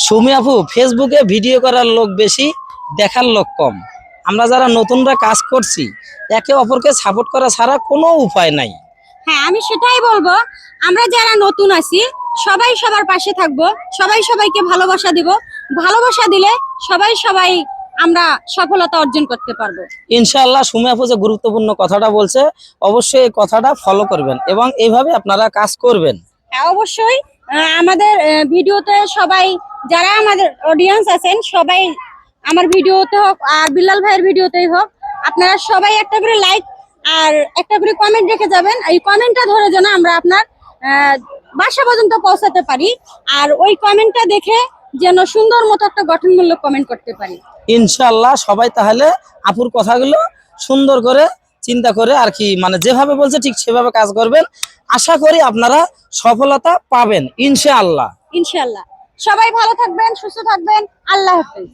সুমি আপু, ফেসবুকে ভিডিও করার লোক বেশি, দেখার লোক কম। আমরা যারা নতুনরা কাজ করছি, একে অপরকে সাপোর্ট করা ছাড়া কোনো উপায় নাই। হ্যাঁ, আমি সেটাই বলবো। আমরা যারা নতুন আছি সবাই সবার পাশে থাকবো, সবাই সবাইকে ভালোবাসা দিব। ভালোবাসা দিলে সবাই আমরা সফলতা অর্জন করতে পারবো। ইনশাআল্লাহ সুমি আপু যে গুরুত্বপূর্ণ কথাটা বলছে, অবশ্যই এই কথাটা ফলো করবেন এবং এইভাবে আপনারা কাজ করবেন। হ্যাঁ, অবশ্যই। আমাদের ভিডিওতে সবাই, যারা আমাদের অডিয়েন্স আছেন, সবাই আমার ভিডিওতে হোক আর বিল্লাল ভাইয়ের ভিডিওতেই হোক, আপনারা সবাই একটা করে লাইক আর একটা করে কমেন্ট রেখে যাবেন। এই কমেন্টটা ধরে যেন আমরা আপনার বাসা পর্যন্ত পৌঁছাতে পারি, আর ওই কমেন্টটা দেখে যেন সুন্দর মতো একটা গঠনমূলক কমেন্ট করতে পারি। ইনশাআল্লাহ সবাই তাহলে আপুর কথাগুলো সুন্দর করে চিন্তা করে আর কি, মানে যেভাবে বলছে ঠিক সেভাবে কাজ করবেন। আশা করি আপনারা সফলতা পাবেন ইনশাআল্লাহ। ইনশাল্লাহ। সবাই ভালো থাকবেন, সুস্থ থাকবেন। আল্লাহ হাফেজ।